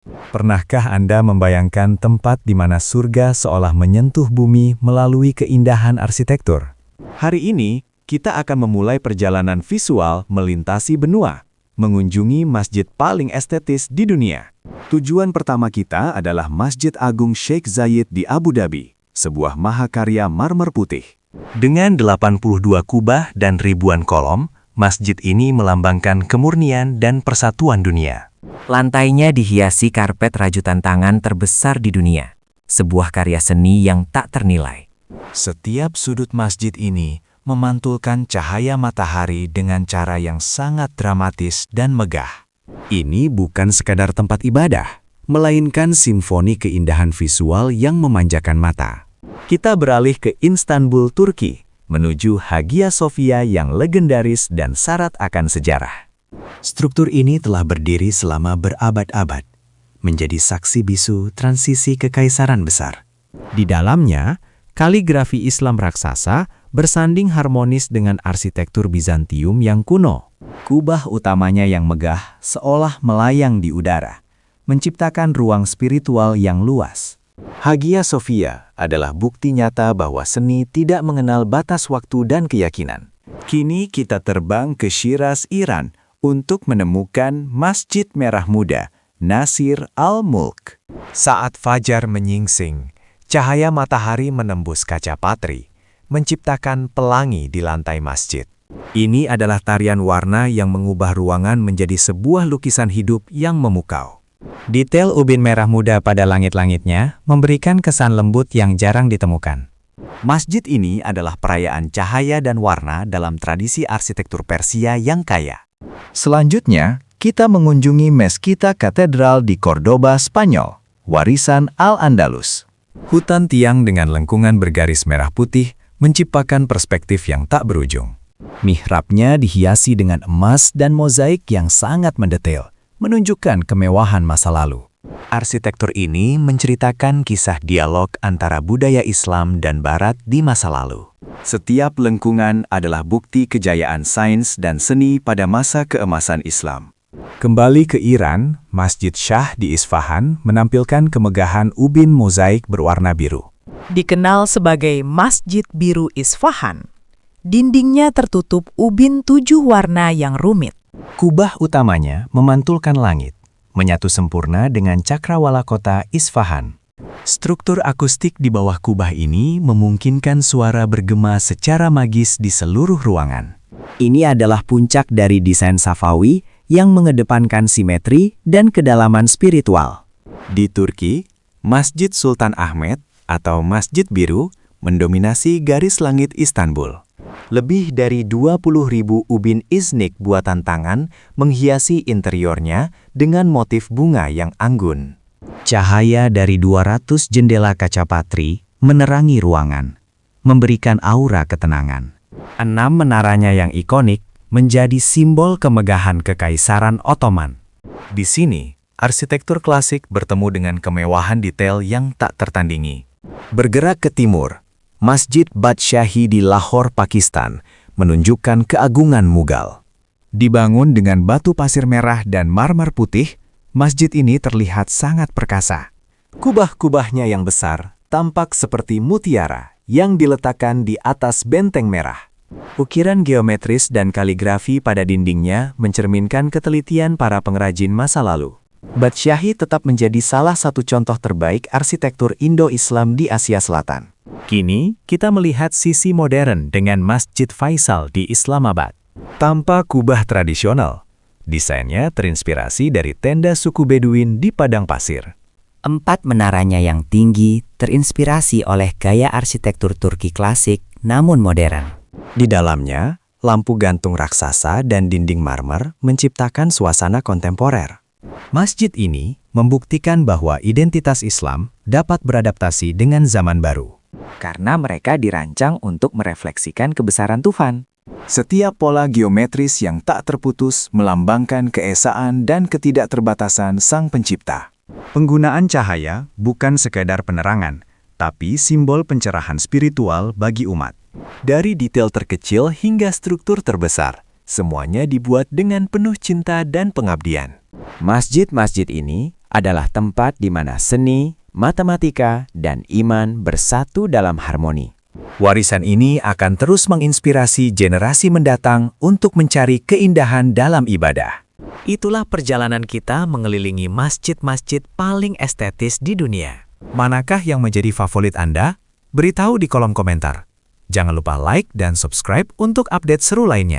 Pernahkah Anda membayangkan tempat di mana surga seolah menyentuh bumi melalui keindahan arsitektur? Hari ini, kita akan memulai perjalanan visual melintasi benua, mengunjungi masjid paling estetis di dunia. Tujuan pertama kita adalah Masjid Agung Sheikh Zayed di Abu Dhabi, sebuah mahakarya marmer putih. Dengan 82 kubah dan ribuan kolom, masjid ini melambangkan kemurnian dan persatuan dunia. Lantainya dihiasi karpet rajutan tangan terbesar di dunia, sebuah karya seni yang tak ternilai. Setiap sudut masjid ini memantulkan cahaya matahari dengan cara yang sangat dramatis dan megah. Ini bukan sekadar tempat ibadah, melainkan simfoni keindahan visual yang memanjakan mata. Kita beralih ke Istanbul, Turki, menuju Hagia Sophia yang legendaris dan syarat akan sejarah. Struktur ini telah berdiri selama berabad-abad, menjadi saksi bisu transisi kekaisaran besar. Di dalamnya, kaligrafi Islam raksasa bersanding harmonis dengan arsitektur Bizantium yang kuno. Kubah utamanya yang megah seolah melayang di udara, menciptakan ruang spiritual yang luas. Hagia Sophia adalah bukti nyata bahwa seni tidak mengenal batas waktu dan keyakinan. Kini kita terbang ke Shiraz, Iran, untuk menemukan Masjid Merah Muda, Nasir al-Mulk. Saat fajar menyingsing, cahaya matahari menembus kaca patri, menciptakan pelangi di lantai masjid. Ini adalah tarian warna yang mengubah ruangan menjadi sebuah lukisan hidup yang memukau. Detail ubin merah muda pada langit-langitnya memberikan kesan lembut yang jarang ditemukan. Masjid ini adalah perayaan cahaya dan warna dalam tradisi arsitektur Persia yang kaya. Selanjutnya, kita mengunjungi Mezquita Katedral di Cordoba, Spanyol, warisan Al-Andalus. Hutan tiang dengan lengkungan bergaris merah putih menciptakan perspektif yang tak berujung. Mihrabnya dihiasi dengan emas dan mozaik yang sangat mendetail, menunjukkan kemewahan masa lalu. Arsitektur ini menceritakan kisah dialog antara budaya Islam dan Barat di masa lalu. Setiap lengkungan adalah bukti kejayaan sains dan seni pada masa keemasan Islam. Kembali ke Iran, Masjid Shah di Isfahan menampilkan kemegahan ubin mozaik berwarna biru. Dikenal sebagai Masjid Biru Isfahan, dindingnya tertutup ubin 7 warna yang rumit. Kubah utamanya memantulkan langit, menyatu sempurna dengan cakrawala kota Isfahan. Struktur akustik di bawah kubah ini memungkinkan suara bergema secara magis di seluruh ruangan. Ini adalah puncak dari desain Safawi yang mengedepankan simetri dan kedalaman spiritual. Di Turki, Masjid Sultan Ahmet atau Masjid Biru mendominasi garis langit Istanbul. Lebih dari 20.000 ubin iznik buatan tangan menghiasi interiornya dengan motif bunga yang anggun. Cahaya dari 200 jendela kaca patri menerangi ruangan, memberikan aura ketenangan. 6 menaranya yang ikonik menjadi simbol kemegahan Kekaisaran Ottoman. Di sini, arsitektur klasik bertemu dengan kemewahan detail yang tak tertandingi. Bergerak ke timur, Masjid Badshahi di Lahore, Pakistan, menunjukkan keagungan Mughal. Dibangun dengan batu pasir merah dan marmer putih, masjid ini terlihat sangat perkasa. Kubah-kubahnya yang besar tampak seperti mutiara yang diletakkan di atas benteng merah. Ukiran geometris dan kaligrafi pada dindingnya mencerminkan ketelitian para pengrajin masa lalu. Badshahi tetap menjadi salah satu contoh terbaik arsitektur Indo-Islam di Asia Selatan. Kini, kita melihat sisi modern dengan Masjid Faisal di Islamabad. Tanpa kubah tradisional, desainnya terinspirasi dari tenda suku Beduin di padang pasir. 4 menaranya yang tinggi terinspirasi oleh gaya arsitektur Turki klasik namun modern. Di dalamnya, lampu gantung raksasa dan dinding marmer menciptakan suasana kontemporer. Masjid ini membuktikan bahwa identitas Islam dapat beradaptasi dengan zaman baru. Karena mereka dirancang untuk merefleksikan kebesaran Tuhan. Setiap pola geometris yang tak terputus melambangkan keesaan dan ketidakterbatasan Sang Pencipta. Penggunaan cahaya bukan sekadar penerangan, tapi simbol pencerahan spiritual bagi umat. Dari detail terkecil hingga struktur terbesar, semuanya dibuat dengan penuh cinta dan pengabdian. Masjid-masjid ini adalah tempat di mana seni, matematika, dan iman bersatu dalam harmoni. Warisan ini akan terus menginspirasi generasi mendatang untuk mencari keindahan dalam ibadah. Itulah perjalanan kita mengelilingi masjid-masjid paling estetis di dunia. Manakah yang menjadi favorit Anda? Beritahu di kolom komentar. Jangan lupa like dan subscribe untuk update seru lainnya.